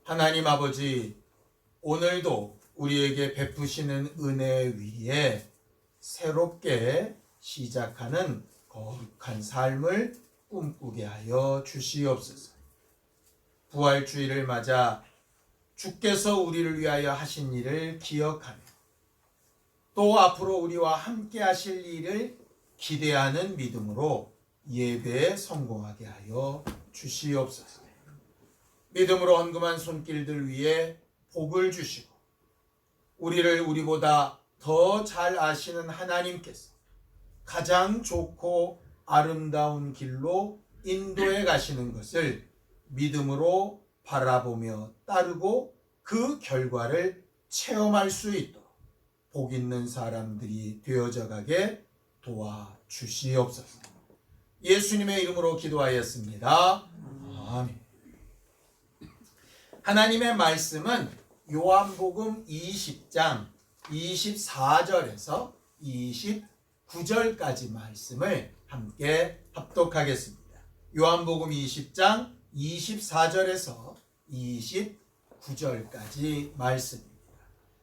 하나님 아버지, 오늘도 우리에게 베푸시는 은혜 위에 새롭게 시작하는 거룩한 삶을 꿈꾸게 하여 주시옵소서. 부활주의를 맞아 주께서 우리를 위하여 하신 일을 기억하며 또 앞으로 우리와 함께 하실 일을 기대하는 믿음으로 예배에 성공하게 하여 주시옵소서. 믿음으로 헌금한 손길들 위에 복을 주시고 우리를 우리보다 더 잘 아시는 하나님께서 가장 좋고 아름다운 길로 인도해 가시는 것을 믿음으로 바라보며 따르고 그 결과를 체험할 수 있도록 복 있는 사람들이 되어져 가게 도와주시옵소서. 예수님의 이름으로 기도하였습니다. 아멘. 하나님의 말씀은 요한복음 20장 24절에서 29절까지 말씀을 함께 합독하겠습니다. 요한복음 20장 24절에서 29절까지 말씀입니다.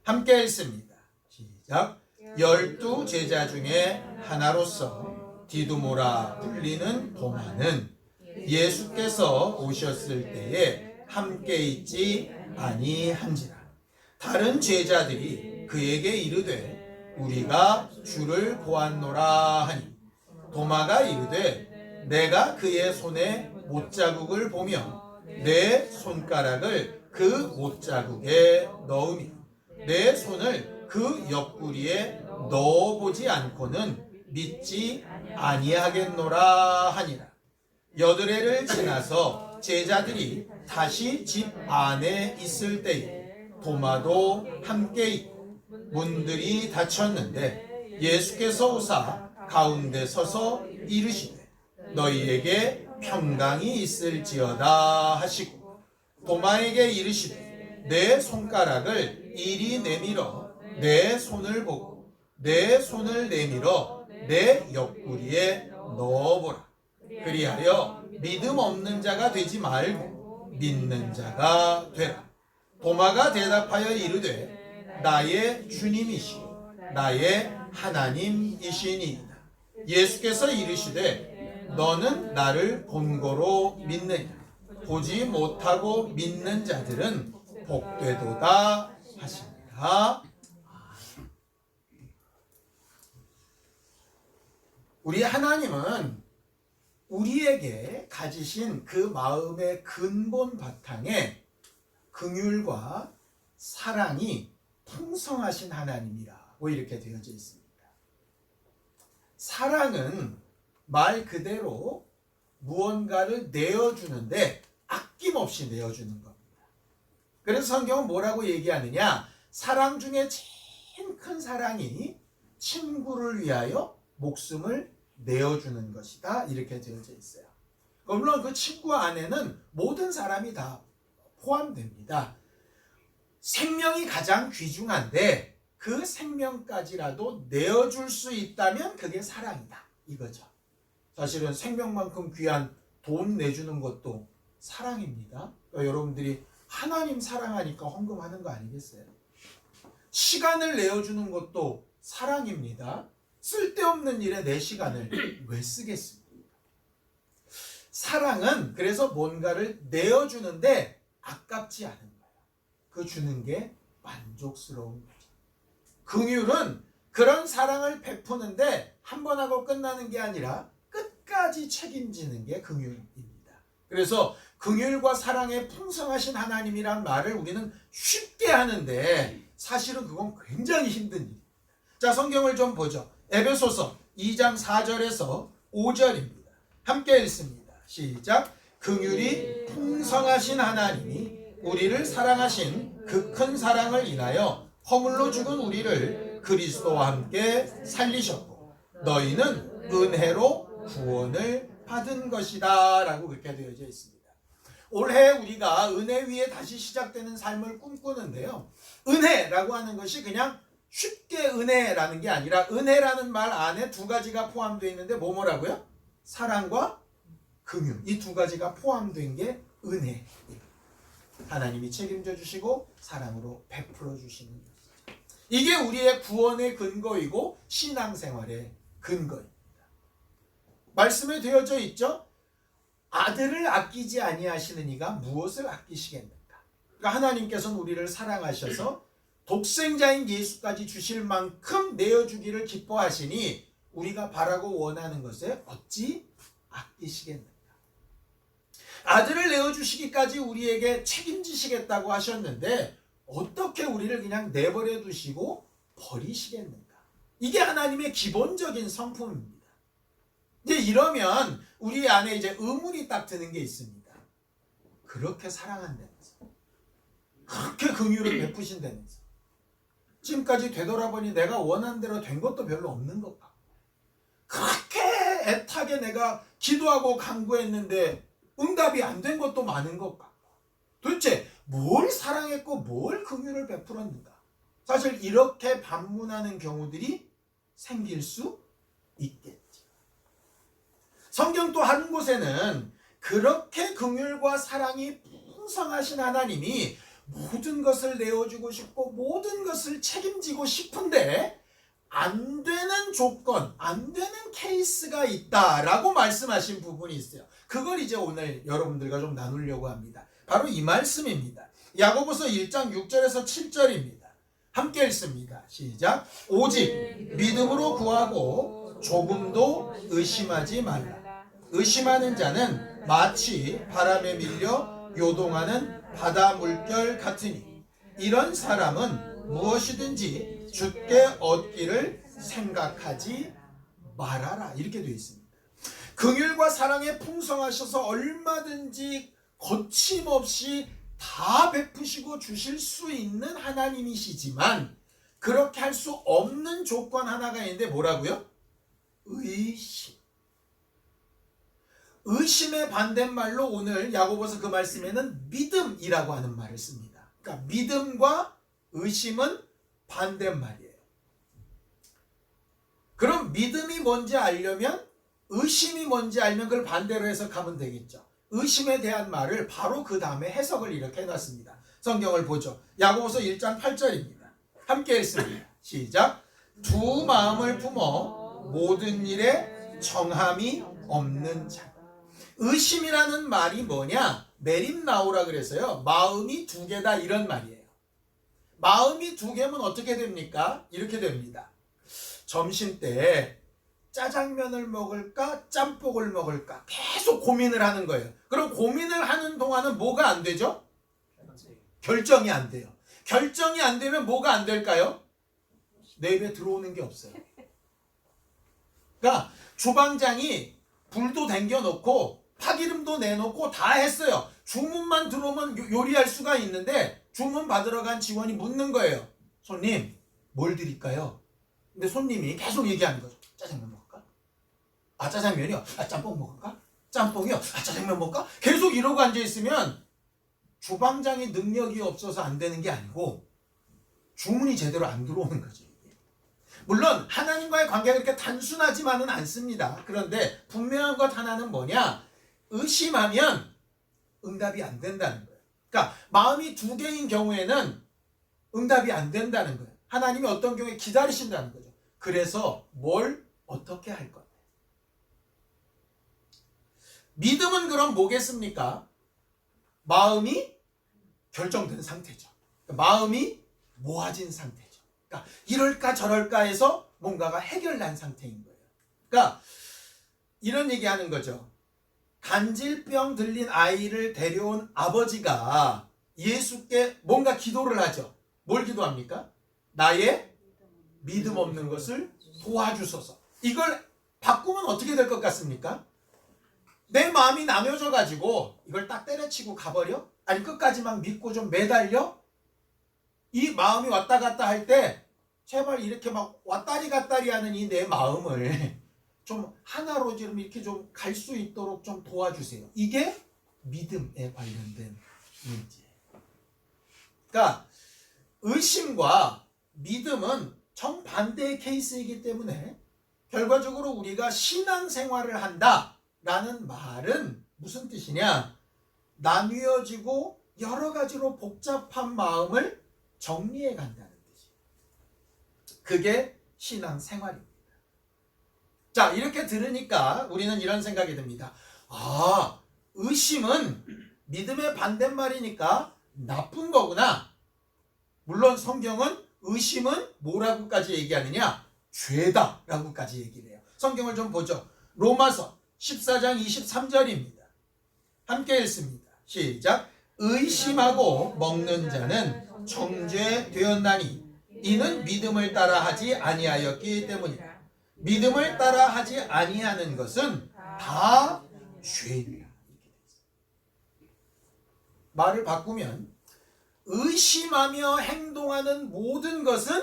함께 읽습니다. 시작. 12 제자 중에 하나로서 디두모라 불리는 도마는 예수께서 오셨을 때에 함께 있지 아니한지라. 다른 제자들이 그에게 이르되 우리가 주를 보았노라 하니 도마가 이르되 내가 그의 손에 못자국을 보며 내 손가락을 그 못자국에 넣으며 내 손을 그 옆구리에 넣어보지 않고는 믿지 아니하겠노라 하니라. 여드레를 지나서 제자들이 다시 집 안에 있을 때에 도마도 함께 있고 문들이 닫혔는데 예수께서 오사 가운데 서서 이르시되 너희에게 평강이 있을지어다 하시고 도마에게 이르시되 내 손가락을 이리 내밀어 내 손을 보고 내 손을 내밀어 내 옆구리에 넣어보라. 그리하여 믿음 없는 자가 되지 말고 믿는 자가 되라. 도마가 대답하여 이르되 나의 주님이시오 나의 하나님이시니이다. 예수께서 이르시되 너는 나를 본고로 믿느냐. 보지 못하고 믿는 자들은 복되도다 하시니라. 우리 하나님은 우리에게 가지신 그 마음의 근본 바탕에 긍휼과 사랑이 풍성하신 하나님이라고 이렇게 되어져 있습니다. 사랑은 말 그대로 무언가를 내어주는데 아낌없이 내어주는 겁니다. 그래서 성경은 뭐라고 얘기하느냐? 사랑 중에 제일 큰 사랑이 친구를 위하여 목숨을 내어주는 것이다. 이렇게 되어져 있어요. 물론 그 친구 안에는 모든 사람이 다 포함됩니다. 생명이 가장 귀중한데 그 생명까지라도 내어줄 수 있다면 그게 사랑이다. 이거죠. 사실은 생명만큼 귀한 돈 내주는 것도 사랑입니다. 그러니까 여러분들이 하나님 사랑하니까 헌금하는 거 아니겠어요? 시간을 내어주는 것도 사랑입니다. 쓸데없는 일에 내 시간을 왜 쓰겠습니까? 사랑은 그래서 뭔가를 내어주는데 아깝지 않은 거예요. 그 주는 게 만족스러운 거죠. 긍휼은 그런 사랑을 베푸는데 한 번 하고 끝나는 게 아니라 끝까지 책임지는 게 긍휼입니다. 그래서 긍휼과 사랑에 풍성하신 하나님이란 말을 우리는 쉽게 하는데 사실은 그건 굉장히 힘든 일입니다. 자, 성경을 좀 보죠. 에베소서 2장 4절에서 5절입니다. 함께 읽습니다. 시작. 긍휼이 풍성하신 하나님이 우리를 사랑하신 그 큰 사랑을 인하여 허물로 죽은 우리를 그리스도와 함께 살리셨고 너희는 은혜로 구원을 받은 것이다 라고 그렇게 되어져 있습니다. 올해 우리가 은혜 위에 다시 시작되는 삶을 꿈꾸는데요. 은혜라고 하는 것이 그냥 쉽게 은혜라는 게 아니라 은혜라는 말 안에 두 가지가 포함되어 있는데 뭐라고요? 사랑과 긍휼. 이 두 가지가 포함된 게 은혜입니다. 하나님이 책임져 주시고 사랑으로 베풀어 주시는 것이죠. 이게 우리의 구원의 근거이고 신앙생활의 근거입니다. 말씀에 되어져 있죠. 아들을 아끼지 아니하시는 이가 무엇을 아끼시겠는가. 그러니까 하나님께서는 우리를 사랑하셔서 독생자인 예수까지 주실 만큼 내어주기를 기뻐하시니 우리가 바라고 원하는 것에 어찌 아끼시겠는가. 아들을 내어주시기까지 우리에게 책임지시겠다고 하셨는데 어떻게 우리를 그냥 내버려 두시고 버리시겠는가. 이게 하나님의 기본적인 성품입니다. 이제 이러면 우리 안에 이제 의문이 딱 드는 게 있습니다. 그렇게 사랑한다면서, 그렇게 긍휼을 베푸신다면서, 지금까지 되돌아보니 내가 원한 대로 된 것도 별로 없는 것 같고, 그렇게 애타게 내가 기도하고 간구했는데 응답이 안 된 것도 많은 것 같고, 도대체 뭘 사랑했고 뭘 긍휼을 베풀었는가. 사실 이렇게 반문하는 경우들이 생길 수 있겠죠. 성경 또 한 곳에는 그렇게 긍휼과 사랑이 풍성하신 하나님이 모든 것을 내어주고 싶고 모든 것을 책임지고 싶은데 안 되는 조건, 안 되는 케이스가 있다라고 말씀하신 부분이 있어요. 그걸 이제 오늘 여러분들과 좀 나누려고 합니다. 바로 이 말씀입니다. 야고보서 1장 6절에서 7절입니다. 함께 읽습니다. 시작. 오직 믿음으로 구하고 조금도 의심하지 말라. 의심하는 자는 마치 바람에 밀려 요동하는 바다 물결 같으니 이런 사람은 무엇이든지 주께 얻기를 생각하지 말아라. 이렇게 되어 있습니다. 긍휼과 사랑에 풍성하셔서 얼마든지 거침없이 다 베푸시고 주실 수 있는 하나님이시지만 그렇게 할 수 없는 조건 하나가 있는데 뭐라고요? 의심. 의심의 반대말로 오늘 야고보서 그 말씀에는 믿음이라고 하는 말을 씁니다. 그러니까 믿음과 의심은 반대말이에요. 그럼 믿음이 뭔지 알려면 의심이 뭔지 알면 그걸 반대로 해석하면 되겠죠. 의심에 대한 말을 바로 그 다음에 해석을 이렇게 해놨습니다. 성경을 보죠. 야고보서 1장 8절입니다. 함께 읽습니다. 시작. 두 마음을 품어 모든 일에 정함이 없는 자. 의심이라는 말이 뭐냐? 메림나오라 그래서요. 마음이 두 개다 이런 말이에요. 마음이 두 개면 어떻게 됩니까? 이렇게 됩니다. 점심 때 짜장면을 먹을까 짬뽕을 먹을까 계속 고민을 하는 거예요. 그럼 고민을 하는 동안은 뭐가 안 되죠? 결정이 안 돼요. 결정이 안 되면 뭐가 안 될까요? 내 입에 들어오는 게 없어요. 그러니까 주방장이 불도 당겨놓고 파기름도 내놓고 다 했어요. 주문만 들어오면 요리할 수가 있는데 주문 받으러 간 직원이 묻는 거예요. 손님 뭘 드릴까요? 근데 손님이 계속 얘기하는 거죠. 짜장면 먹을까? 아 짜장면이요? 아 짬뽕 먹을까? 짬뽕이요? 아 짜장면 먹을까? 계속 이러고 앉아있으면 주방장의 능력이 없어서 안 되는 게 아니고 주문이 제대로 안 들어오는 거죠. 물론 하나님과의 관계가 그렇게 단순하지만은 않습니다. 그런데 분명한 것 하나는 뭐냐? 의심하면 응답이 안 된다는 거예요. 그러니까 마음이 두 개인 경우에는 응답이 안 된다는 거예요. 하나님이 어떤 경우에 기다리신다는 거죠. 그래서 뭘 어떻게 할 건데? 믿음은 그럼 뭐겠습니까? 마음이 결정된 상태죠. 그러니까 마음이 모아진 상태죠. 그러니까 이럴까 저럴까 해서 뭔가가 해결난 상태인 거예요. 그러니까 이런 얘기하는 거죠. 간질병 들린 아이를 데려온 아버지가 예수께 뭔가 기도를 하죠. 뭘 기도합니까? 나의 믿음 없는 것을 도와주소서. 이걸 바꾸면 어떻게 될 것 같습니까? 내 마음이 나눠져 가지고 이걸 딱 때려치고 가버려? 아니 끝까지 막 믿고 좀 매달려? 이 마음이 왔다 갔다 할 때 제발 이렇게 막 왔다리 갔다리 하는 이 내 마음을 좀 하나로 좀 이렇게 좀 갈 수 있도록 좀 도와주세요. 이게 믿음에 관련된 문제예요. 그러니까 의심과 믿음은 정반대의 케이스이기 때문에 결과적으로 우리가 신앙생활을 한다라는 말은 무슨 뜻이냐? 나뉘어지고 여러 가지로 복잡한 마음을 정리해 간다는 뜻이에요. 그게 신앙 생활입니다. 자, 이렇게 들으니까 우리는 이런 생각이 듭니다. 아, 의심은 믿음의 반대말이니까 나쁜 거구나. 물론 성경은 의심은 뭐라고까지 얘기하느냐? 죄다 라고까지 얘기를 해요. 성경을 좀 보죠. 로마서 14장 23절입니다. 함께 읽습니다. 시작. 의심하고 먹는 자는 정죄되었나니 이는 믿음을 따라 하지 아니하였기 때문이다. 믿음을 따라 하지 아니하는 것은 다 죄니라. 말을 바꾸면 의심하며 행동하는 모든 것은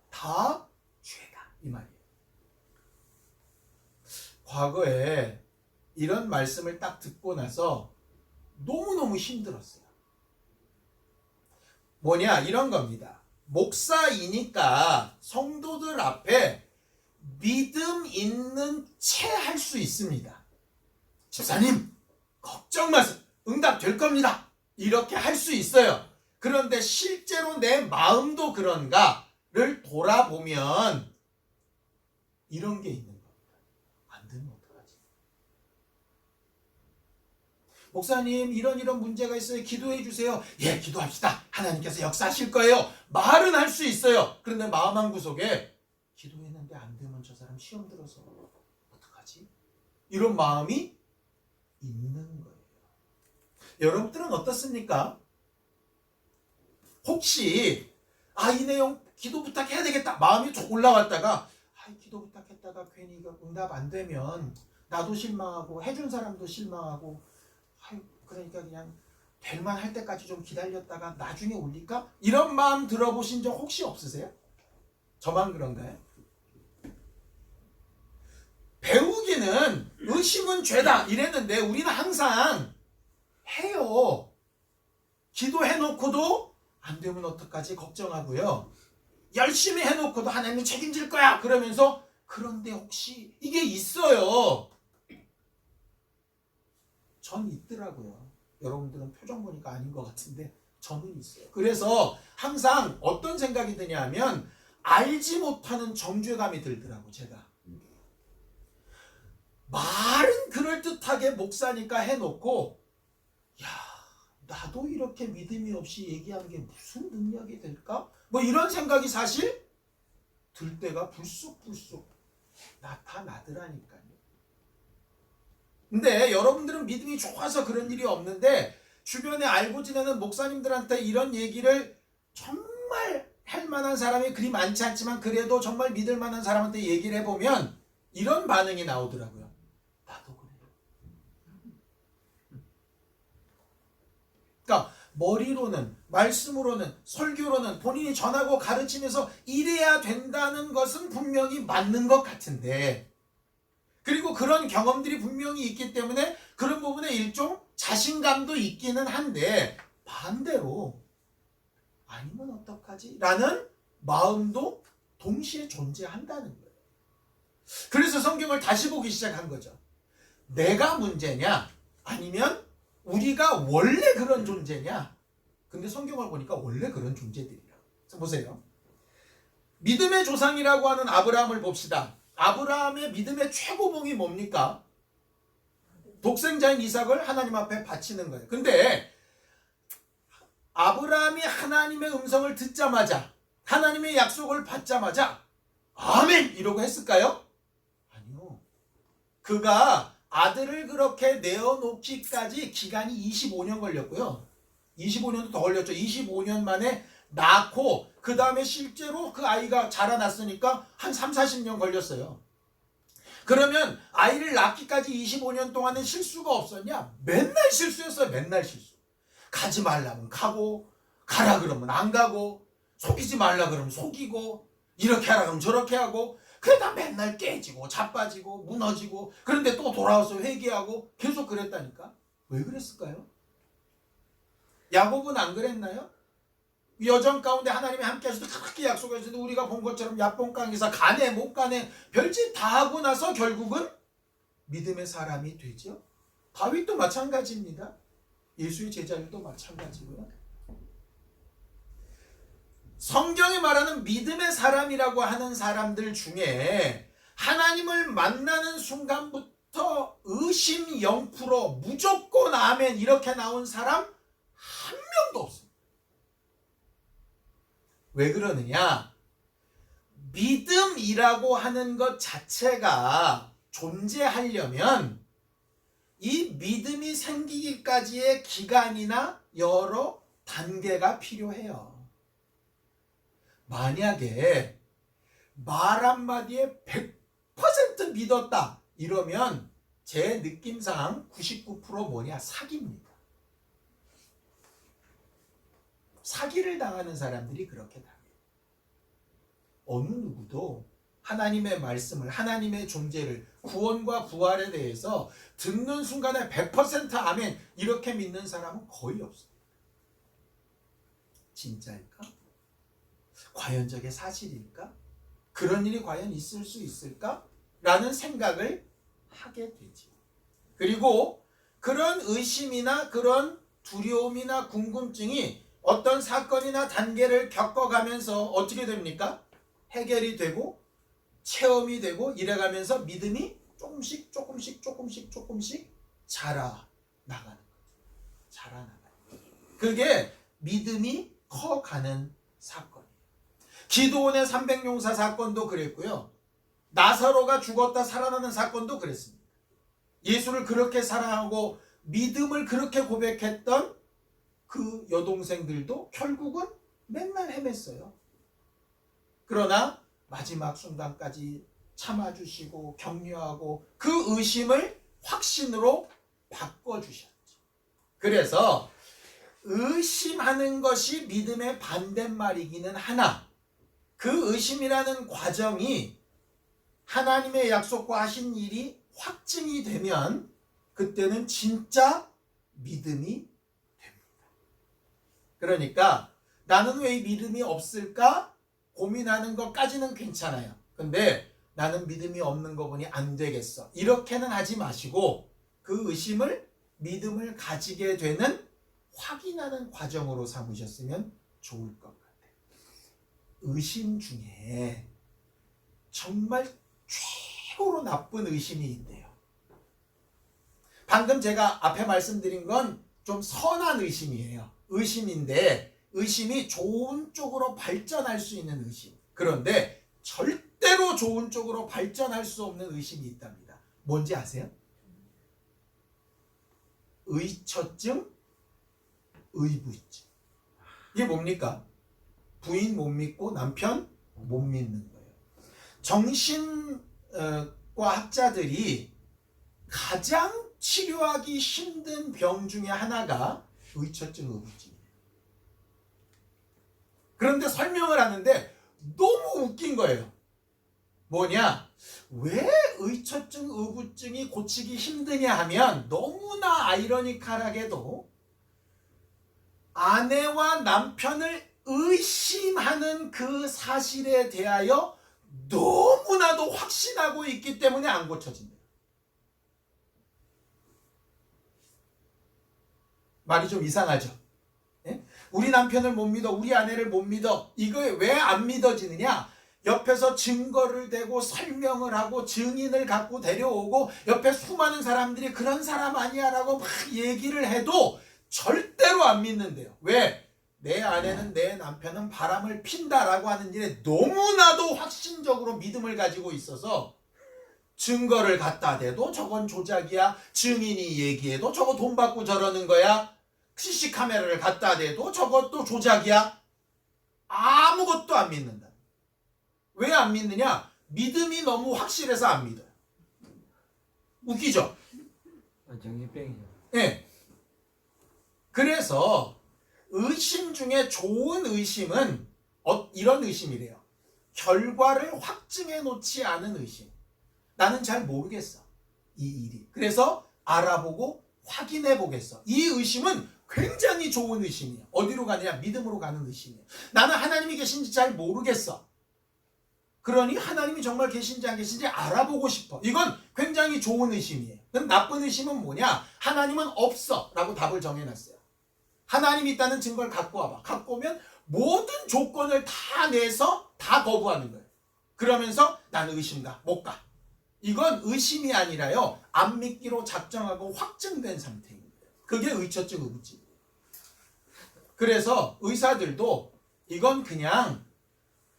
다 죄다 이 말이에요. 과거에 이런 말씀을 딱 듣고 나서 너무너무 힘들었어요. 뭐냐, 이런 겁니다. 목사이니까 성도들 앞에 믿음 있는 채 할 수 있습니다. 집사님, 걱정 마세요. 응답 될 겁니다. 이렇게 할 수 있어요. 그런데 실제로 내 마음도 그런가를 돌아보면 이런 게 있는 겁니다. 안 되면 어떡하지? 목사님, 이런 문제가 있어요. 기도해 주세요. 예, 기도합시다. 하나님께서 역사하실 거예요. 말은 할 수 있어요. 그런데 마음 한 구석에 기도했는데 안 되면 저 사람 시험 들어서 어떡하지? 이런 마음이 있는 거예요. 여러분들은 어떻습니까? 혹시 이 내용 기도 부탁해야 되겠다 마음이 쭉 올라왔다가 기도 부탁했다가 괜히 이거 응답 안 되면 나도 실망하고 해준 사람도 실망하고 그러니까 그냥 될만 할 때까지 좀 기다렸다가 나중에 올릴까? 이런 마음 들어보신 적 혹시 없으세요? 저만 그런가요? 배우기는 의심은 죄다 이랬는데 우리는 항상 해요. 기도해놓고도 안 되면 어떡하지 걱정하고요. 열심히 해놓고도 하나님이 책임질 거야 그러면서 그런데 혹시 이게 있어요. 전 있더라고요. 여러분들은 표정 보니까 아닌 것 같은데 저는 있어요. 그래서 항상 어떤 생각이 드냐 하면 알지 못하는 정죄감이 들더라고. 제가 말은 그럴듯하게 목사니까 해놓고 나도 이렇게 믿음이 없이 얘기한 게 무슨 능력이 될까? 뭐 이런 생각이 사실 들 때가 불쑥불쑥 나타나더라니까요. 근데 여러분들은 믿음이 좋아서 그런 일이 없는데 주변에 알고 지내는 목사님들한테 이런 얘기를 정말 할 만한 사람이 그리 많지 않지만 그래도 정말 믿을 만한 사람한테 얘기를 해보면 이런 반응이 나오더라고요. 나도 그래요. 그러니까 머리로는 말씀으로는 설교로는 본인이 전하고 가르치면서 이래야 된다는 것은 분명히 맞는 것 같은데 그리고 그런 경험들이 분명히 있기 때문에 그런 부분에 일종 자신감도 있기는 한데 반대로 아니면 어떡하지? 라는 마음도 동시에 존재한다는 거예요. 그래서 성경을 다시 보기 시작한 거죠. 내가 문제냐? 아니면 우리가 원래 그런 존재냐? 근데 성경을 보니까 원래 그런 존재들이라. 보세요. 믿음의 조상이라고 하는 아브라함을 봅시다. 아브라함의 믿음의 최고봉이 뭡니까? 독생자인 이삭을 하나님 앞에 바치는 거예요. 근데 아브라함이 하나님의 음성을 듣자마자 하나님의 약속을 받자마자 아멘! 이러고 했을까요? 아니요. 그가 아들을 그렇게 내어놓기까지 기간이 25년 걸렸고요. 25년도 더 걸렸죠. 25년 만에 낳고 그 다음에 실제로 그 아이가 자라났으니까 한 3, 40년 걸렸어요. 그러면 아이를 낳기까지 25년 동안은 실수가 없었냐? 맨날 실수였어요. 맨날 실수. 가지 말라면 가고 가라 그러면 안 가고 속이지 말라 그러면 속이고 이렇게 하라 그러면 저렇게 하고 그러다 맨날 깨지고 자빠지고 무너지고 그런데 또 돌아와서 회개하고 계속 그랬다니까. 왜 그랬을까요? 야곱은 안 그랬나요? 여정 가운데 하나님이 함께 하셔서 그렇게 약속하셨는데 우리가 본 것처럼 야뽕강에서 가네 못 가네 별짓 다 하고 나서 결국은 믿음의 사람이 되죠. 다윗도 마찬가지입니다. 예수의 제자들도 마찬가지고요. 성경이 말하는 믿음의 사람이라고 하는 사람들 중에 하나님을 만나는 순간부터 의심 0%, 무조건 아멘 이렇게 나온 사람 한 명도 없습니다. 왜 그러느냐? 믿음이라고 하는 것 자체가 존재하려면 이 믿음이 생기기까지의 기간이나 여러 단계가 필요해요. 만약에 말 한마디에 100% 믿었다 이러면 제 느낌상 99% 뭐냐? 사기입니다. 사기를 당하는 사람들이 그렇게 당해요. 어느 누구도 하나님의 말씀을, 하나님의 존재를, 구원과 부활에 대해서 듣는 순간에 100% 아멘 이렇게 믿는 사람은 거의 없습니다. 진짜일까? 과연 저게 사실일까? 그런 일이 과연 있을 수 있을까? 라는 생각을 하게 되지. 그리고 그런 의심이나 그런 두려움이나 궁금증이 어떤 사건이나 단계를 겪어가면서 어떻게 됩니까? 해결이 되고 체험이 되고 이래가면서 믿음이 조금씩 자라나가는 거죠. 자라나가는 거죠. 그게 믿음이 커가는 사건이에요. 기드온의 300용사 사건도 그랬고요. 나사로가 죽었다 살아나는 사건도 그랬습니다. 예수를 그렇게 사랑하고 믿음을 그렇게 고백했던 그 여동생들도 결국은 맨날 헤맸어요. 그러나 마지막 순간까지 참아주시고 격려하고 그 의심을 확신으로 바꿔주셨죠. 그래서 의심하는 것이 믿음의 반대말이기는 하나 그 의심이라는 과정이 하나님의 약속과 하신 일이 확증이 되면 그때는 진짜 믿음이 됩니다. 그러니까 나는 왜 믿음이 없을까? 고민하는 것까지는 괜찮아요. 근데 나는 믿음이 없는 거 보니 안 되겠어. 이렇게는 하지 마시고 그 의심을 믿음을 가지게 되는 확인하는 과정으로 삼으셨으면 좋을 것 같아요. 의심 중에 정말 최고로 나쁜 의심이 있대요. 방금 제가 앞에 말씀드린 건 좀 선한 의심이에요. 의심인데 의심이 좋은 쪽으로 발전할 수 있는 의심. 그런데 절대로 좋은 쪽으로 발전할 수 없는 의심이 있답니다. 뭔지 아세요? 의처증, 의부증. 이게 뭡니까? 부인 못 믿고 남편 못 믿는 거예요. 정신과 학자들이 가장 치료하기 힘든 병 중에 하나가 의처증, 의부증이에요. 그런데 설명을 하는데 너무 웃긴 거예요. 뭐냐? 왜 의처증, 의부증이 고치기 힘드냐 하면 너무나 아이러니컬하게도 아내와 남편을 의심하는 그 사실에 대하여 너무나도 확신하고 있기 때문에 안 고쳐진대요. 말이 좀 이상하죠? 예? 우리 남편을 못 믿어, 우리 아내를 못 믿어. 이거 왜 안 믿어지느냐? 옆에서 증거를 대고 설명을 하고 증인을 갖고 데려오고 옆에 수많은 사람들이 그런 사람 아니야 라고 막 얘기를 해도 절대로 안 믿는데요. 왜? 내 아내는 내 남편은 바람을 핀다라고 하는 일에 너무나도 확신적으로 믿음을 가지고 있어서 증거를 갖다 대도 저건 조작이야. 증인이 얘기해도 저거 돈 받고 저러는 거야. CC카메라를 갖다 대도 저것도 조작이야. 아무것도 안 믿는다. 왜 안 믿느냐? 믿음이 너무 확실해서 안 믿어요. 웃기죠? 정신병이죠. 네. 그래서 의심 중에 좋은 의심은 이런 의심이래요. 결과를 확증해 놓지 않은 의심. 나는 잘 모르겠어. 이 일이. 그래서 알아보고 확인해 보겠어. 이 의심은 굉장히 좋은 의심이에요. 어디로 가느냐? 믿음으로 가는 의심이에요. 나는 하나님이 계신지 잘 모르겠어. 그러니 하나님이 정말 계신지 안 계신지 알아보고 싶어. 이건 굉장히 좋은 의심이에요. 그럼 나쁜 의심은 뭐냐? 하나님은 없어 라고 답을 정해놨어요. 하나님이 있다는 증거를 갖고 와봐. 갖고 오면 모든 조건을 다 내서 다 거부하는 거예요. 그러면서 나는 의심다. 못 가. 이건 의심이 아니라요. 안 믿기로 작정하고 확증된 상태입니다. 그게 의처증 의구증. 그래서 의사들도 이건 그냥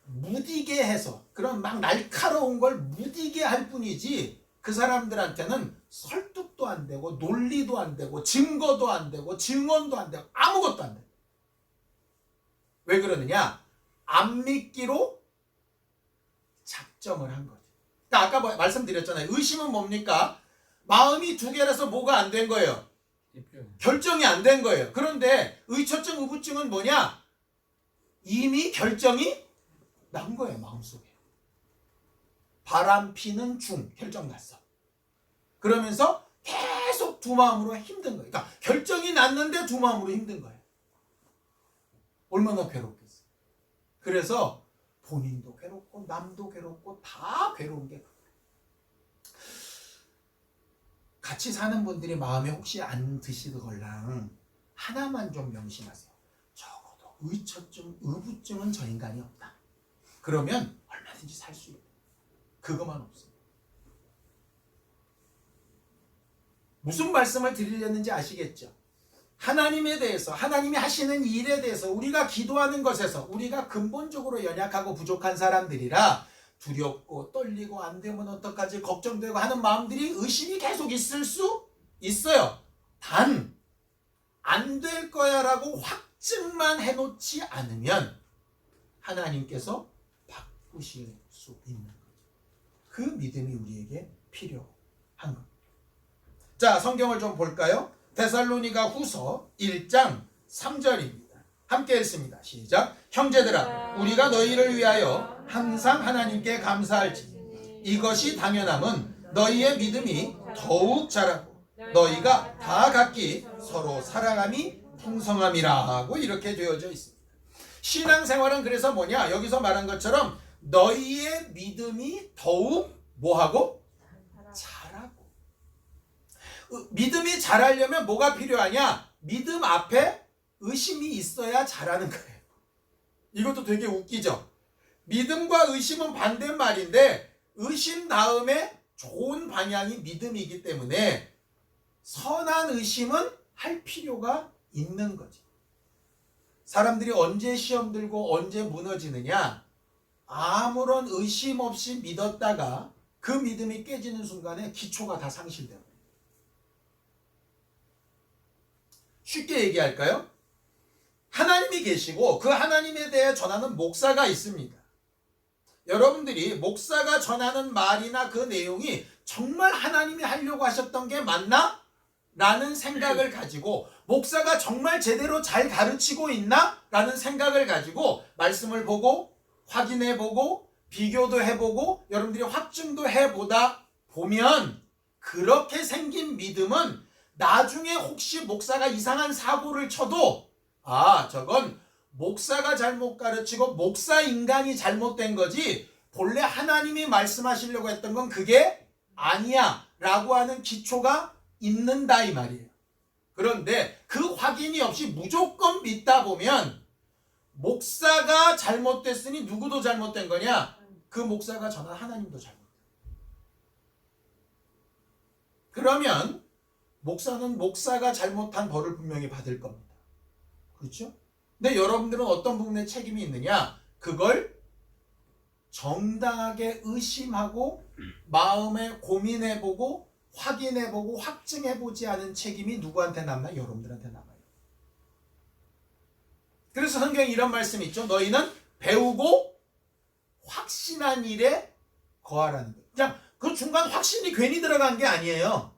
무디게 해서 그런 막 날카로운 걸 무디게 할 뿐이지 그 사람들한테는 설득도 안 되고 논리도 안 되고 증거도 안 되고 증언도 안 되고 아무것도 안 돼요. 왜 그러느냐? 안 믿기로 작정을 한 거죠. 그러니까 아까 말씀드렸잖아요. 의심은 뭡니까? 마음이 두 개라서 뭐가 안 된 거예요? 결정이 안 된 거예요. 그런데 의처증 의구증은 뭐냐? 이미 결정이 난 거예요. 마음속에. 바람 피는 중 결정 났어. 그러면서 계속 두 마음으로 힘든 거예요. 그러니까 결정이 났는데 두 마음으로 힘든 거예요. 얼마나 괴롭겠어요. 그래서 본인도 괴롭고 남도 괴롭고 다 괴로운 게 그거예요. 같이 사는 분들이 마음에 혹시 안 드시걸랑 하나만 좀 명심하세요. 적어도 의처증, 의부증은 저 인간이 없다. 그러면 얼마든지 살 수 있다. 그것만 없습니다. 무슨 말씀을 드리려는지 아시겠죠? 하나님에 대해서, 하나님이 하시는 일에 대해서 우리가 기도하는 것에서 우리가 근본적으로 연약하고 부족한 사람들이라 두렵고 떨리고 안 되면 어떡하지 걱정되고 하는 마음들이 의심이 계속 있을 수 있어요. 단 안 될 거야 라고 확증만 해놓지 않으면 하나님께서 바꾸실 수 있는 거죠. 그 믿음이 우리에게 필요한 겁니다. 자, 성경을 좀 볼까요? 데살로니가 후서 1장 3절입니다. 함께 읽습니다. 시작. 형제들아, 우리가 너희를 위하여 항상 하나님께 감사할지 이것이 당연함은 너희의 믿음이 더욱 자라고 너희가 다 각기 서로 사랑함이 풍성함이라고 이렇게 되어져 있습니다. 신앙생활은 그래서 뭐냐? 여기서 말한 것처럼 너희의 믿음이 더욱 뭐하고? 자라고. 믿음이 자라려면 뭐가 필요하냐? 믿음 앞에 의심이 있어야 자라는 거예요. 이것도 되게 웃기죠? 믿음과 의심은 반대말인데 의심 다음에 좋은 방향이 믿음이기 때문에 선한 의심은 할 필요가 있는 거죠. 사람들이 언제 시험 들고 언제 무너지느냐? 아무런 의심 없이 믿었다가 그 믿음이 깨지는 순간에 기초가 다 상실돼요. 쉽게 얘기할까요? 하나님이 계시고 그 하나님에 대해 전하는 목사가 있습니다. 여러분들이 목사가 전하는 말이나 그 내용이 정말 하나님이 하려고 하셨던 게 맞나? 라는 생각을 가지고 목사가 정말 제대로 잘 가르치고 있나? 라는 생각을 가지고 말씀을 보고 확인해보고 비교도 해보고 여러분들이 확증도 해보다 보면 그렇게 생긴 믿음은 나중에 혹시 목사가 이상한 사고를 쳐도 저건 목사가 잘못 가르치고 목사 인간이 잘못된 거지 본래 하나님이 말씀하시려고 했던 건 그게 아니야 라고 하는 기초가 있는다 이 말이에요. 그런데 그 확인이 없이 무조건 믿다 보면 목사가 잘못됐으니 누구도 잘못된 거냐? 그 목사가 전한 하나님도 잘못된 거예요. 그러면 목사는 목사가 잘못한 벌을 분명히 받을 겁니다. 그렇죠? 근데 여러분들은 어떤 부분에 책임이 있느냐? 그걸 정당하게 의심하고 마음에 고민해보고 확인해보고 확증해보지 않은 책임이 누구한테 남나? 여러분들한테 남아요. 그래서 성경에 이런 말씀이 있죠. 너희는 배우고 확신한 일에 거하라는 거예요. 그냥 그 중간 확신이 괜히 들어간 게 아니에요.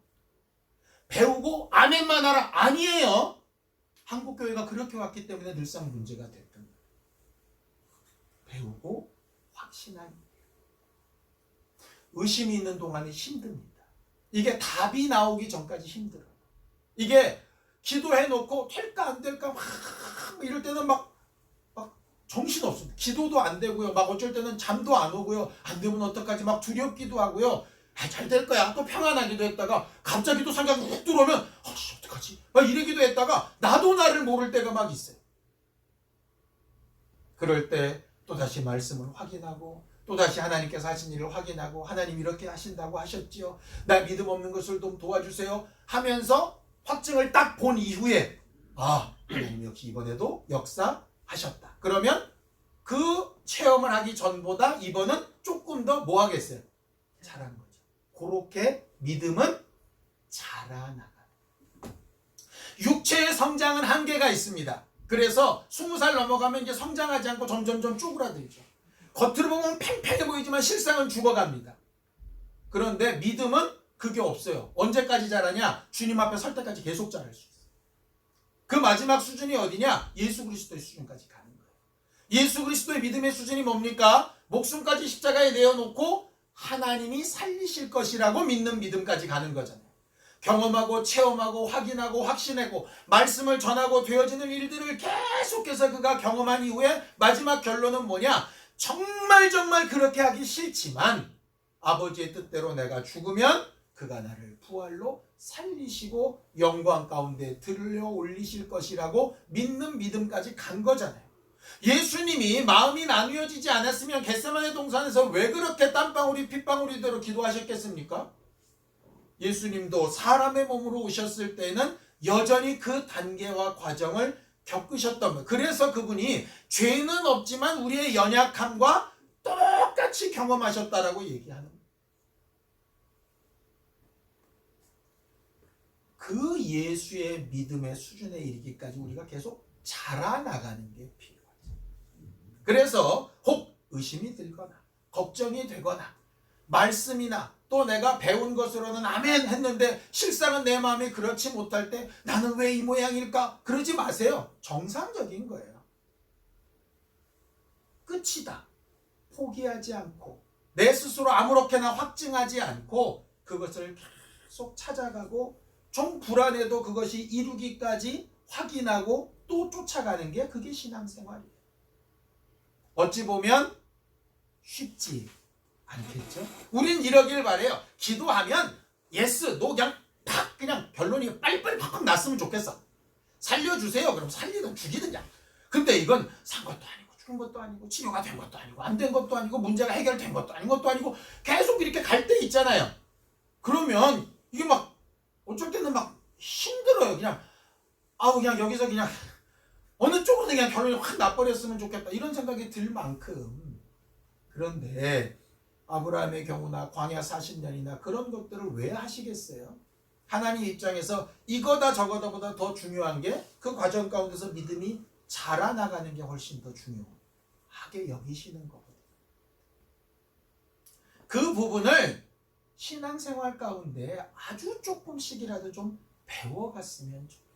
배우고 아멘만 하라 아니에요. 한국교회가 그렇게 왔기 때문에 늘상 문제가 됐던 거예요. 배우고 확신한 일. 의심이 있는 동안에 힘듭니다. 이게 답이 나오기 전까지 힘들어요. 이게 기도해놓고 될까 안 될까 막 이럴 때는 막 정신없습니다. 기도도 안 되고요. 막 어쩔 때는 잠도 안 오고요. 안 되면 어떡하지? 막 두렵기도 하고요. 잘 될 거야. 또 평안하기도 했다가 갑자기 또 생각이 훅 들어오면 어떡하지? 막 이러기도 했다가 나도 나를 모를 때가 막 있어요. 그럴 때 또다시 말씀을 확인하고 또다시 하나님께서 하신 일을 확인하고 하나님 이렇게 하신다고 하셨지요. 나 믿음 없는 것을 좀 도와주세요 하면서 확증을 딱 본 이후에 하나님 역시 이번에도 역사하셨다. 그러면 그 체험을 하기 전보다 이번은 조금 더 뭐 하겠어요? 잘한 거죠. 그렇게 믿음은 자라나가는. 육체의 성장은 한계가 있습니다. 그래서 20살 넘어가면 이제 성장하지 않고 점점점 쪼그라들죠. 겉으로 보면 팽팽해 보이지만 실상은 죽어갑니다. 그런데 믿음은 그게 없어요. 언제까지 자라냐? 주님 앞에 설 때까지 계속 자랄 수 있어요. 그 마지막 수준이 어디냐? 예수 그리스도의 수준까지 가는 거예요. 예수 그리스도의 믿음의 수준이 뭡니까? 목숨까지 십자가에 내어놓고 하나님이 살리실 것이라고 믿는 믿음까지 가는 거잖아요. 경험하고 체험하고 확인하고 확신하고 말씀을 전하고 되어지는 일들을 계속해서 그가 경험한 이후에 마지막 결론은 뭐냐? 정말 그렇게 하기 싫지만 아버지의 뜻대로 내가 죽으면 그가 나를 부활로 살리시고 영광 가운데 들려 올리실 것이라고 믿는 믿음까지 간 거잖아요. 예수님이 마음이 나누어지지 않았으면 겟세마네 동산에서 왜 그렇게 땀방울이 핏방울이대로 기도하셨겠습니까? 예수님도 사람의 몸으로 오셨을 때는 여전히 그 단계와 과정을 겪으셨던 거예요. 그래서 그분이 죄는 없지만 우리의 연약함과 똑같이 경험하셨다라고 얘기하는 거예요. 그 예수의 믿음의 수준에 이르기까지 우리가 계속 자라나가는 게 필요하죠. 그래서 혹 의심이 들거나 걱정이 되거나 말씀이나 또 내가 배운 것으로는 아멘 했는데 실상은 내 마음이 그렇지 못할 때 나는 왜 이 모양일까? 그러지 마세요. 정상적인 거예요. 끝이다. 포기하지 않고 내 스스로 아무렇게나 확증하지 않고 그것을 계속 찾아가고 좀 불안해도 그것이 이루기까지 확인하고 또 쫓아가는 게 그게 신앙생활이에요. 어찌 보면 쉽지 않겠죠? 우린 이러길 바래요. 기도하면 예스, 노 그냥 팍 그냥 결론이 빨리빨리 팍팍 났으면 좋겠어. 살려주세요. 그럼 살리든 죽이든 그냥. 근데 이건 산 것도 아니고 죽은 것도 아니고 치료가 된 것도 아니고 안 된 것도 아니고 문제가 해결된 것도 아닌 것도 아니고 계속 이렇게 갈 때 있잖아요. 그러면 이게 막 어쩔 때는 막 힘들어요. 그냥 그냥 여기서 그냥 어느 쪽으로 그냥 결론이 확 나버렸으면 좋겠다 이런 생각이 들 만큼. 그런데 아브라함의 경우나 광야 40년이나 그런 것들을 왜 하시겠어요? 하나님 입장에서 이거다 저거다보다 더 중요한 게 그 과정 가운데서 믿음이 자라나가는 게 훨씬 더 중요하게 여기시는 거거든요. 그 부분을 신앙생활 가운데 아주 조금씩이라도 좀 배워갔으면 좋겠어요.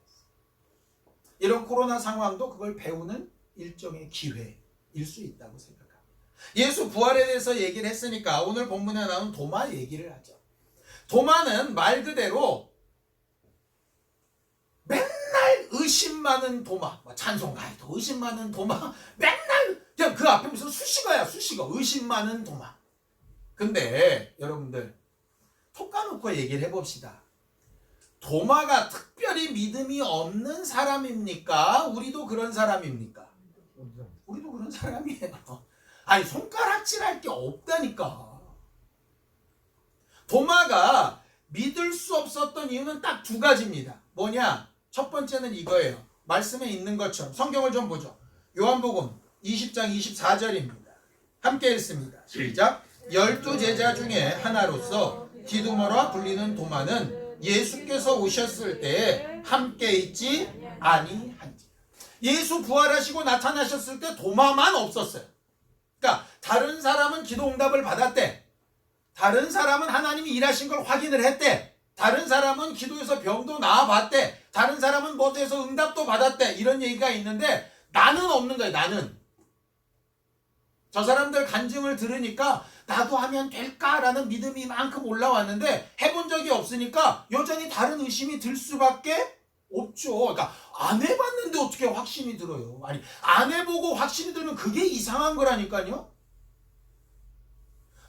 이런 코로나 상황도 그걸 배우는 일종의 기회일 수 있다고 생각합니다. 예수 부활에 대해서 얘기를 했으니까 오늘 본문에 나온 도마 얘기를 하죠. 도마는 말 그대로 맨날 의심 많은 도마, 찬송가에도 의심 많은 도마, 맨날 그냥 그 앞에 무슨 수식어야, 수식어. 의심 많은 도마. 근데 여러분들 톡 까놓고 얘기를 해봅시다. 도마가 특별히 믿음이 없는 사람입니까? 우리도 그런 사람입니까? 우리도 그런 사람이에요. 아니 손가락질할 게 없다니까. 도마가 믿을 수 없었던 이유는 딱 두 가지입니다. 뭐냐? 첫 번째는 이거예요. 말씀에 있는 것처럼 성경을 좀 보죠. 요한복음 20장 24절입니다. 함께 읽습니다. 시작. 12제자 중에 하나로서 디두머라 불리는 도마는 예수께서 오셨을 때에 함께 있지 아니한지. 예수 부활하시고 나타나셨을 때 도마만 없었어요. 그러니까 다른 사람은 기도 응답을 받았대. 다른 사람은 하나님이 일하신 걸 확인을 했대. 다른 사람은 기도해서 병도 나아봤대. 다른 사람은 뭐에서 응답도 받았대. 이런 얘기가 있는데 나는 없는 거예요. 나는. 저 사람들 간증을 들으니까 나도 하면 될까라는 믿음이 만큼 올라왔는데 해본 적이 없으니까 여전히 다른 의심이 들 수밖에 없죠. 그러니까 안 해봤는데 어떻게 확신이 들어요? 아니, 안 해보고 확신이 들면 그게 이상한 거라니까요.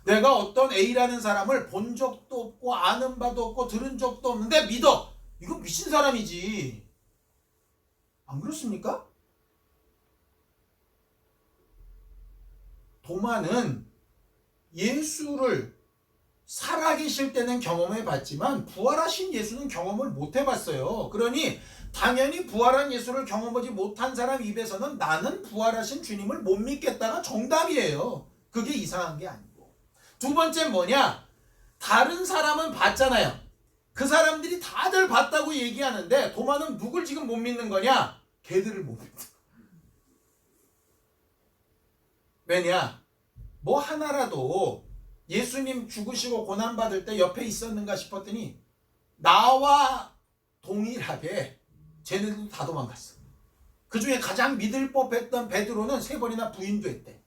내가 어떤 A라는 사람을 본 적도 없고 아는 바도 없고 들은 적도 없는데 믿어. 이거 미친 사람이지. 안 그렇습니까? 도마는 예수를 살아계실 때는 경험해 봤지만 부활하신 예수는 경험을 못 해봤어요. 그러니 당연히 부활한 예수를 경험하지 못한 사람 입에서는 나는 부활하신 주님을 못 믿겠다가 정답이에요. 그게 이상한 게 아니고. 두 번째 뭐냐? 다른 사람은 봤잖아요. 그 사람들이 다들 봤다고 얘기하는데 도마는 누굴 지금 못 믿는 거냐? 걔들을 못 믿는 거야. 왜냐? 뭐 하나라도 예수님 죽으시고 고난받을 때 옆에 있었는가 싶었더니 나와 동일하게 쟤네들도 다 도망갔어. 그 중에 가장 믿을 법했던 베드로는 3번이나 부인도 했대.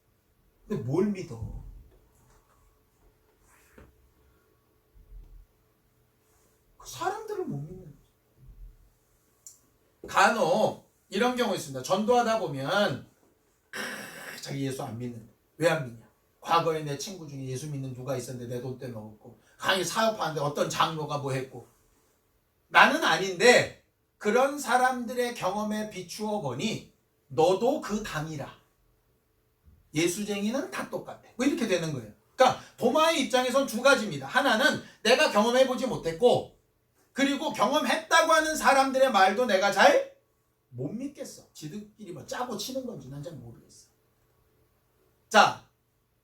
근데 뭘 믿어? 그 사람들을 못 믿는 거지. 간혹 이런 경우 있습니다. 전도하다 보면 자기 예수 안 믿는데 왜 안 믿냐? 과거에 내 친구 중에 예수 믿는 누가 있었는데 내 돈 떼먹었고 강의 사업하는데 어떤 장로가 뭐 했고 나는 아닌데 그런 사람들의 경험에 비추어 보니 너도 그 당이라. 예수쟁이는 다 똑같아. 뭐 이렇게 되는 거예요. 그러니까 도마의 입장에선 두 가지입니다. 하나는 내가 경험해보지 못했고 그리고 경험했다고 하는 사람들의 말도 내가 잘 못 믿겠어. 지들끼리 뭐 짜고 치는 건지 난 잘 모르겠어. 자,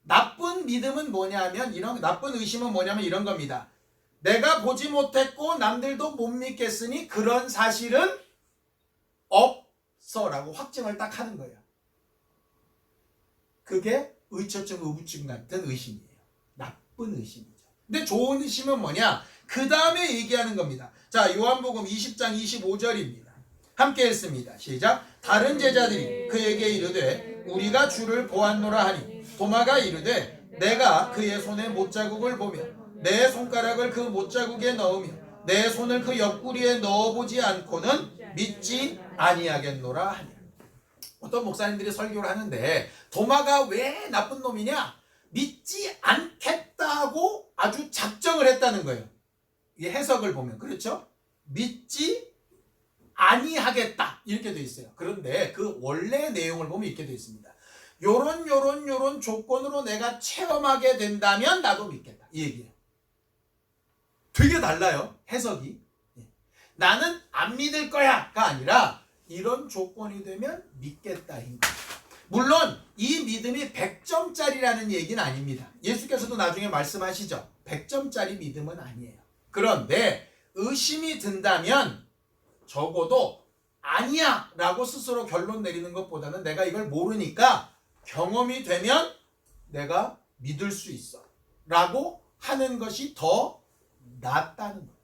나쁜 믿음은 뭐냐면 나쁜 의심은 뭐냐면 이런 겁니다. 내가 보지 못했고 남들도 못 믿겠으니 그런 사실은 없어라고 확증을 딱 하는 거예요. 그게 의처증, 의부증 같은 의심이에요. 나쁜 의심이죠. 근데 좋은 의심은 뭐냐? 그 다음에 얘기하는 겁니다. 자, 요한복음 20장 25절입니다. 함께 했습니다. 시작. 다른 제자들이 그에게 이르되 우리가 주를 보았노라 하니 도마가 이르되 내가 그의 손에 못자국을 보며 내 손가락을 그 못자국에 넣으며 내 손을 그 옆구리에 넣어보지 않고는 믿지 아니하겠노라 하니. 어떤 목사님들이 설교를 하는데 도마가 왜 나쁜 놈이냐? 믿지 않겠다고 아주 작정을 했다는 거예요. 이 해석을 보면 그렇죠? 믿지 아니하겠다 이렇게 돼 있어요. 그런데 그 원래 내용을 보면 이렇게 돼 있습니다. 요런 조건으로 내가 체험하게 된다면 나도 믿겠다 이 얘기예요. 되게 달라요 해석이. 나는 안 믿을 거야가 아니라 이런 조건이 되면 믿겠다인 거예요. 물론 이 믿음이 100점짜리라는 얘기는 아닙니다. 예수께서도 나중에 말씀하시죠. 100점짜리 믿음은 아니에요. 그런데 의심이 든다면 적어도 아니야 라고 스스로 결론 내리는 것보다는 내가 이걸 모르니까 경험이 되면 내가 믿을 수 있어 라고 하는 것이 더 낫다는 거예요.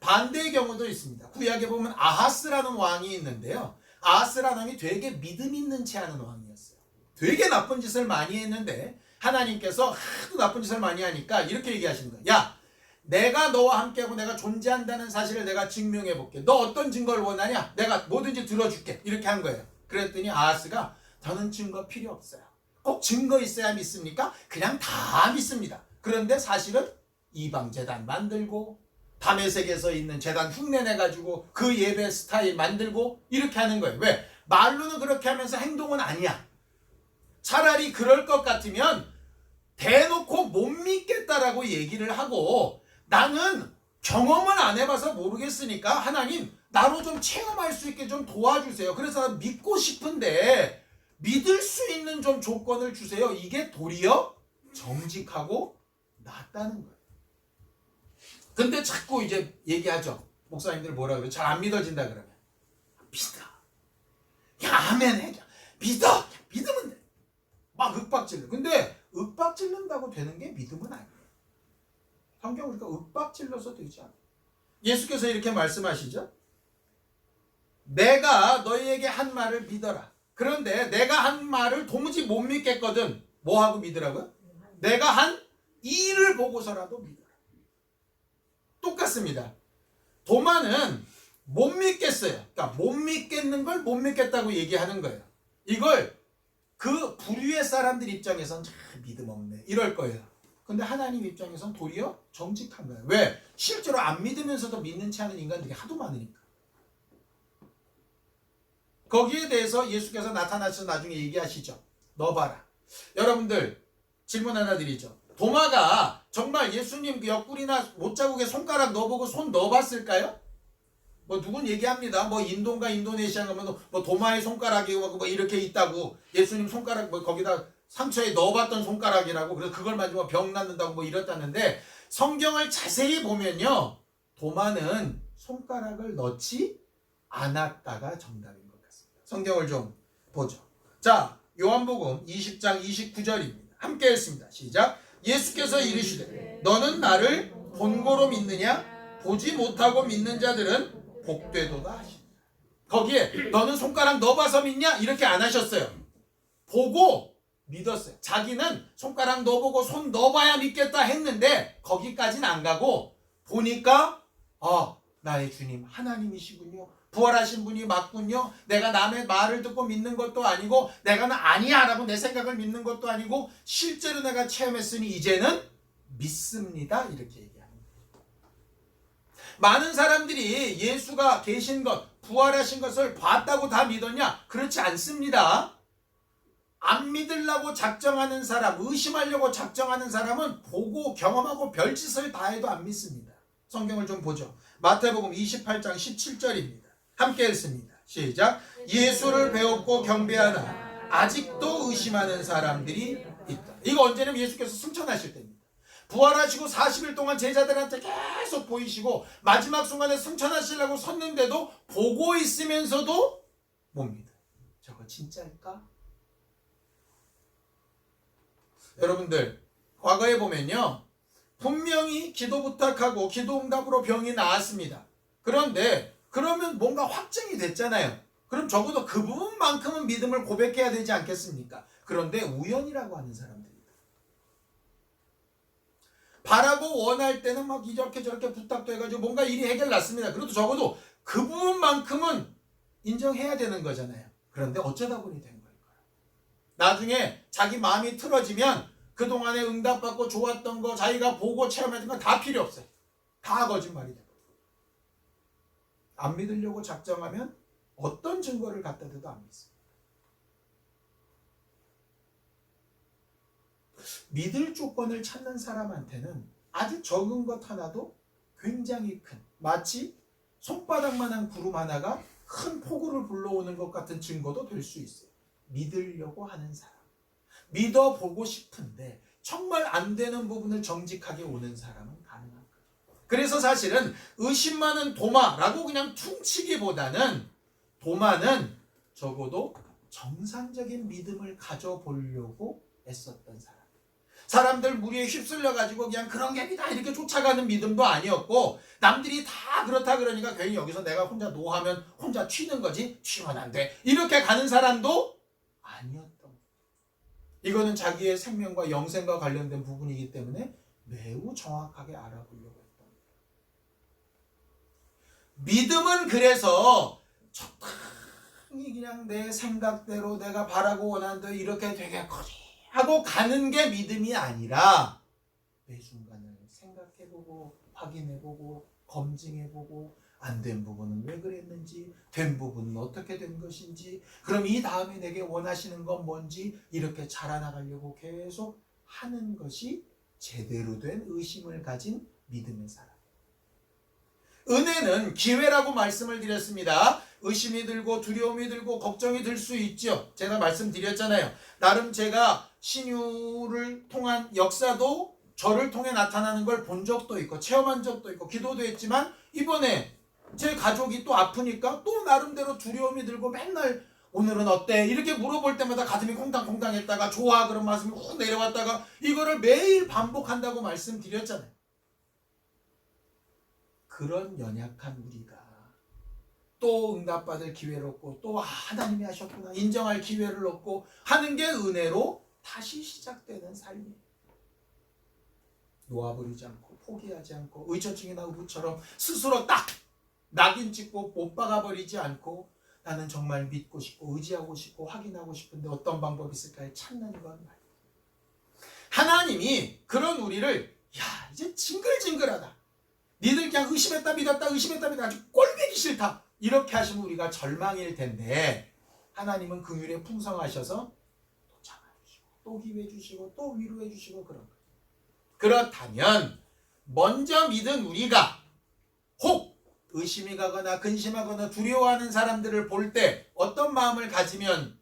반대의 경우도 있습니다. 구약에 보면 아하스라는 왕이 있는데요. 아하스라는 왕이 되게 믿음 있는 채 하는 왕이었어요. 되게 나쁜 짓을 많이 했는데 하나님께서 하도 나쁜 짓을 많이 하니까 이렇게 얘기하시는 거예요. 야, 내가 너와 함께하고 내가 존재한다는 사실을 내가 증명해 볼게. 너 어떤 증거를 원하냐? 내가 뭐든지 들어줄게. 이렇게 한 거예요. 그랬더니 아하스가 저는 증거 필요 없어요. 꼭 증거 있어야 믿습니까? 그냥 다 믿습니다. 그런데 사실은 이방 제단 만들고 다메섹에서 있는 제단 흉내내가지고 그 예배 스타일 만들고 이렇게 하는 거예요. 왜? 말로는 그렇게 하면서 행동은 아니야. 차라리 그럴 것 같으면 대놓고 못 믿겠다라고 얘기를 하고 나는 경험을 안 해봐서 모르겠으니까 하나님 나로 좀 체험할 수 있게 좀 도와주세요. 그래서 믿고 싶은데 믿을 수 있는 좀 조건을 주세요. 이게 도리어 정직하고 낫다는 거예요. 근데 자꾸 이제 얘기하죠. 목사님들 뭐라 그래요? 잘 안 믿어진다 그러면 믿어. 야 아멘 해. 믿어. 믿으면 돼. 막 윽박질러. 근데 윽박질른다고 되는 게 믿음은 아니에요. 성경 우리가 윽박질러서 되지 않아요. 예수께서 이렇게 말씀하시죠. 내가 너희에게 한 말을 믿어라. 그런데 내가 한 말을 도무지 못 믿겠거든. 뭐 하고 믿으라고요? 내가 한 일을 보고서라도 믿어라. 똑같습니다. 도마는 못 믿겠어요. 그러니까 못 믿겠는 걸 못 믿겠다고 얘기하는 거예요. 이걸 그 부류의 사람들 입장에선 참 믿음 없네 이럴 거예요. 근데 하나님 입장에선 도리어 정직한 거예요. 왜? 실제로 안 믿으면서도 믿는 체 하는 인간들이 하도 많으니까. 거기에 대해서 예수께서 나타나셔서 나중에 얘기하시죠. 너 봐라. 여러분들 질문 하나 드리죠. 도마가 정말 예수님 그 옆구리나 못자국에 손가락 넣어보고 손 넣어봤을까요? 뭐 누군 얘기합니다. 뭐 인도인가 인도네시아 가면 뭐 도마의 손가락이 뭐 이렇게 있다고 예수님 손가락 뭐 거기다 상처에 넣어봤던 손가락이라고 그래서 그걸 만지면 병 낫는다고 뭐 이랬다는데 성경을 자세히 보면요 도마는 손가락을 넣지 않았다가 정답인 것 같습니다. 성경을 좀 보죠. 자 요한복음 20장 29절입니다. 함께 읽습니다. 시작. 예수께서 이르시되 너는 나를 본고로 믿느냐 보지 못하고 믿는 자들은 복되도다 하십니다. 거기에 너는 손가락 넣어봐서 믿냐 이렇게 안 하셨어요. 보고 믿었어요. 자기는 손가락 넣어보고 손 넣어봐야 믿겠다 했는데 거기까지는 안 가고 보니까 나의 주님 하나님이시군요. 부활하신 분이 맞군요. 내가 남의 말을 듣고 믿는 것도 아니고 내가 아니야 라고 내 생각을 믿는 것도 아니고 실제로 내가 체험했으니 이제는 믿습니다. 이렇게 얘기합니다. 많은 사람들이 예수가 계신 것, 부활하신 것을 봤다고 다 믿었냐? 그렇지 않습니다. 안 믿으려고 작정하는 사람, 의심하려고 작정하는 사람은 보고 경험하고 별짓을 다 해도 안 믿습니다. 성경을 좀 보죠. 마태복음 28장 17절입니다. 함께 읽습니다. 시작. 예수를 배웠고 경배하나 아직도 의심하는 사람들이 있다. 이거 언제냐면 예수께서 승천하실 때입니다. 부활하시고 40일 동안 제자들한테 계속 보이시고 마지막 순간에 승천하시려고 섰는데도 보고 있으면서도 못 믿어요. 저거 진짜일까? 여러분들 과거에 보면요 분명히 기도 부탁하고 기도 응답으로 병이 나았습니다. 그런데 그러면 뭔가 확증이 됐잖아요. 그럼 적어도 그 부분만큼은 믿음을 고백해야 되지 않겠습니까? 그런데 우연이라고 하는 사람들입니다. 바라고 원할 때는 막 이렇게 저렇게 부탁도 해가지고 뭔가 일이 해결났습니다. 그래도 적어도 그 부분만큼은 인정해야 되는 거잖아요. 그런데 어쩌다 보니 된 거예요. 나중에 자기 마음이 틀어지면 그동안에 응답받고 좋았던 거 자기가 보고 체험했던 거 다 필요 없어요. 다 거짓말이 되고 안 믿으려고 작정하면 어떤 증거를 갖다 대도 안 믿습니다. 믿을 조건을 찾는 사람한테는 아주 적은 것 하나도 굉장히 큰 마치 손바닥만한 구름 하나가 큰 폭우를 불러오는 것 같은 증거도 될 수 있어요. 믿으려고 하는 사람 믿어보고 싶은데 정말 안 되는 부분을 정직하게 오는 사람은 가능한 거예요. 그래서 사실은 의심 많은 도마라고 그냥 퉁치기보다는 도마는 적어도 정상적인 믿음을 가져보려고 애썼던 사람. 사람들 무리에 휩쓸려가지고 그냥 그런 게 아니다 이렇게 쫓아가는 믿음도 아니었고 남들이 다 그렇다 그러니까 괜히 여기서 내가 혼자 노하면 혼자 튀는 거지 튀면 안 돼 이렇게 가는 사람도 아니었던 거예요. 이거는 자기의 생명과 영생과 관련된 부분이기 때문에 매우 정확하게 알아보려고 했던 거예요. 믿음은 그래서 적당히 그냥 내 생각대로 내가 바라고 원하는 대로 이렇게 되게 커지 하고 가는 게 믿음이 아니라 매 순간을 생각해보고 확인해보고 검증해보고 안 된 부분은 왜 그랬는지 된 부분은 어떻게 된 것인지 그럼 이 다음에 내게 원하시는 건 뭔지 이렇게 자라나가려고 계속 하는 것이 제대로 된 의심을 가진 믿음의 사람. 은혜는 기회라고 말씀을 드렸습니다. 의심이 들고 두려움이 들고 걱정이 들 수 있죠. 제가 말씀드렸잖아요. 나름 제가 신유를 통한 역사도 저를 통해 나타나는 걸 본 적도 있고 체험한 적도 있고 기도도 했지만 이번에 제 가족이 또 아프니까 또 나름대로 두려움이 들고 맨날 오늘은 어때? 이렇게 물어볼 때마다 가슴이 콩당콩당 했다가 좋아 그런 말씀이 훅 내려왔다가 이거를 매일 반복한다고 말씀드렸잖아요. 그런 연약한 우리가 또 응답받을 기회를 얻고 또 하나님이 하셨구나 인정할 기회를 얻고 하는 게 은혜로 다시 시작되는 삶이에요. 놓아버리지 않고 포기하지 않고 의처증이나 의부처럼 스스로 딱 낙인 찍고 못 박아버리지 않고 나는 정말 믿고 싶고 의지하고 싶고 확인하고 싶은데 어떤 방법이 있을까요? 찾는 건 말이에요. 하나님이 그런 우리를 야 이제 징글징글하다. 니들 그냥 의심했다 믿었다 의심했다 믿었다 아주 꼴보기 싫다. 이렇게 하시면 우리가 절망일 텐데 하나님은 긍휼에 풍성하셔서 또 참아주시고 또 기회 주시고 또 위로해 주시고 그런 거예요. 그렇다면 먼저 믿은 우리가 혹 의심이 가거나 근심하거나 두려워하는 사람들을 볼 때 어떤 마음을 가지면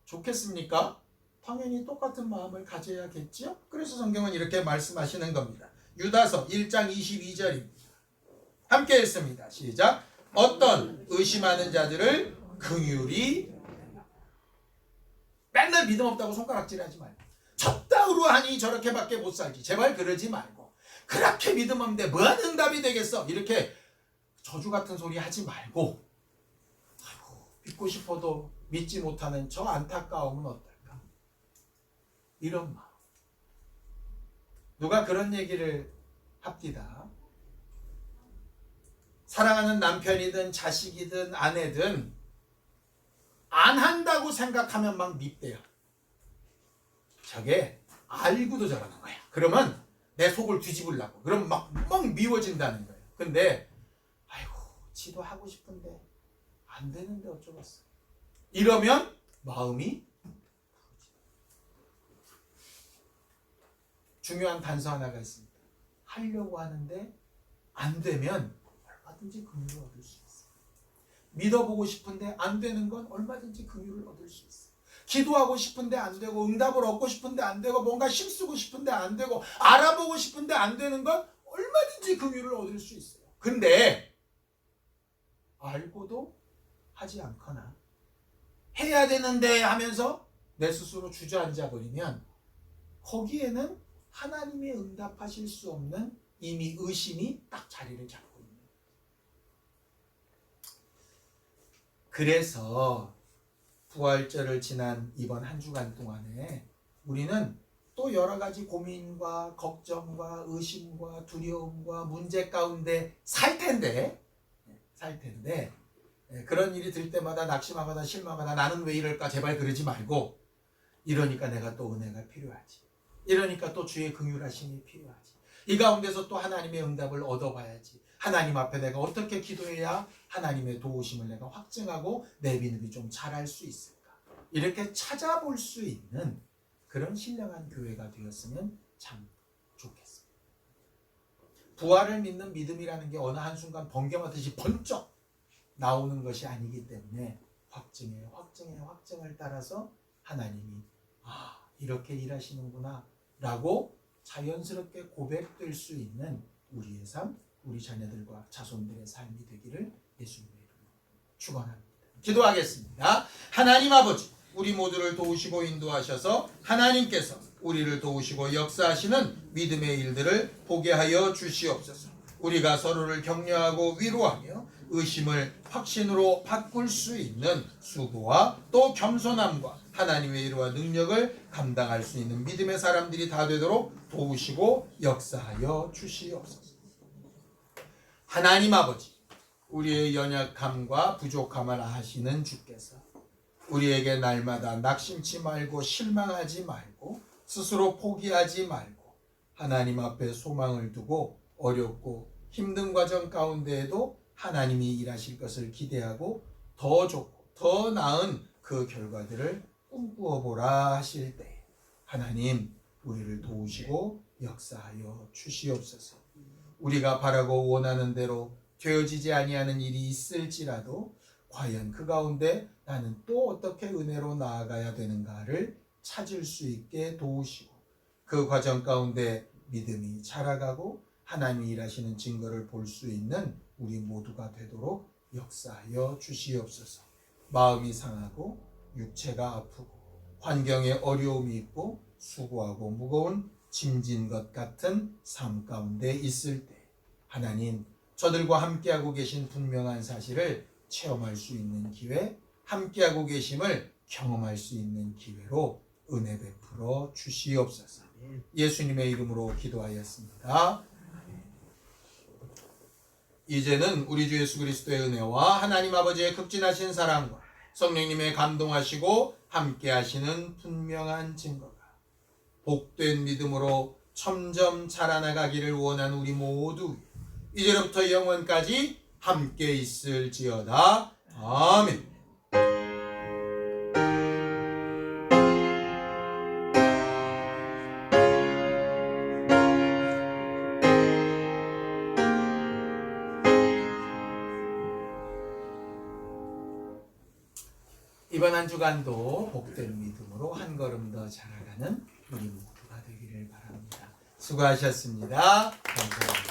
좋겠습니까? 당연히 똑같은 마음을 가져야겠죠? 그래서 성경은 이렇게 말씀하시는 겁니다. 유다서 1장 22절입니다. 함께 읽습니다. 시작. 어떤 의심하는 자들을 긍휼히 맨날 믿음 없다고 손가락질하지 말고 쳤다우로 하니 저렇게밖에 못 살지. 제발 그러지 말고 그렇게 믿음 없는데 뭐하는 응답이 되겠어? 이렇게 저주 같은 소리 하지 말고 아이고, 믿고 싶어도 믿지 못하는 저 안타까움은 어떨까? 이런 마음. 누가 그런 얘기를 합디다. 사랑하는 남편이든 자식이든 아내든 안 한다고 생각하면 막 밉대요. 저게 알고도 저러는 거야. 그러면 내 속을 뒤집으려고. 그럼 막 미워진다는 거예요. 근데 아이고 지도 하고 싶은데 안 되는데 어쩌겠어. 이러면 마음이 중요한 단서 하나가 있습니다. 하려고 하는데 안 되면 얼마든지 긍휼을 얻을 수 있어요. 믿어보고 싶은데 안 되는 건 얼마든지 긍휼을 얻을 수 있어요. 기도하고 싶은데 안 되고 응답을 얻고 싶은데 안 되고 뭔가 힘쓰고 싶은데 안 되고 알아보고 싶은데 안 되는 건 얼마든지 긍휼을 얻을 수 있어요. 근데 알고도 하지 않거나 해야 되는데 하면서 내 스스로 주저앉아 버리면 거기에는 하나님의 응답하실 수 없는 이미 의심이 딱 자리를 잡고 있는 거예요. 그래서 부활절을 지난 이번 한 주간 동안에 우리는 또 여러 가지 고민과 걱정과 의심과 두려움과 문제 가운데 살 텐데 그런 일이 들 때마다 낙심하거나 실망하거나 나는 왜 이럴까 제발 그러지 말고 이러니까 내가 또 은혜가 필요하지. 이러니까 또 주의 긍휼하심이 필요하지. 이 가운데서 또 하나님의 응답을 얻어봐야지. 하나님 앞에 내가 어떻게 기도해야 하나님의 도우심을 내가 확증하고 내 믿음이 좀 자랄 수 있을까. 이렇게 찾아볼 수 있는 그런 신령한 교회가 되었으면 참 좋겠습니다. 부활을 믿는 믿음이라는 게 어느 한순간 번개마듯이 번쩍 나오는 것이 아니기 때문에 확증을 따라서 하나님이 이렇게 일하시는구나 라고 자연스럽게 고백될 수 있는 우리의 삶, 우리 자녀들과 자손들의 삶이 되기를 예수님의 이름으로 축원합니다. 기도하겠습니다. 하나님 아버지, 우리 모두를 도우시고 인도하셔서 하나님께서 우리를 도우시고 역사하시는 믿음의 일들을 보게 하여 주시옵소서. 우리가 서로를 격려하고 위로하며 의심을 확신으로 바꿀 수 있는 수고와 또 겸손함과 하나님의 일과 능력을 감당할 수 있는 믿음의 사람들이 다 되도록 도우시고 역사하여 주시옵소서. 하나님 아버지, 우리의 연약함과 부족함을 아시는 주께서 우리에게 날마다 낙심치 말고 실망하지 말고 스스로 포기하지 말고 하나님 앞에 소망을 두고 어렵고 힘든 과정 가운데에도 하나님이 일하실 것을 기대하고 더 좋고 더 나은 그 결과들을 꿈꾸어 보라 하실 때 하나님 우리를 도우시고 역사하여 주시옵소서. 우리가 바라고 원하는 대로 되어지지 아니하는 일이 있을지라도 과연 그 가운데 나는 또 어떻게 은혜로 나아가야 되는가를 찾을 수 있게 도우시고 그 과정 가운데 믿음이 자라가고 하나님이 일하시는 증거를 볼 수 있는 우리 모두가 되도록 역사하여 주시옵소서. 마음이 상하고 육체가 아프고 환경에 어려움이 있고 수고하고 무거운 짐진 것 같은 삶 가운데 있을 때 하나님 저들과 함께하고 계신 분명한 사실을 체험할 수 있는 기회, 함께하고 계심을 경험할 수 있는 기회로 은혜 베풀어 주시옵소서. 예수님의 이름으로 기도하였습니다. 이제는 우리 주 예수 그리스도의 은혜와 하나님 아버지의 극진하신 사랑과 성령님의 감동하시고 함께 하시는 분명한 증거가 복된 믿음으로 점점 자라나가기를 원하는 우리 모두 이제로부터 영원까지 함께 있을지어다. 아멘. 이번 한 주간도 복된 믿음으로 한 걸음 더 자라가는 우리 모두가 되기를 바랍니다. 수고하셨습니다. 감사합니다.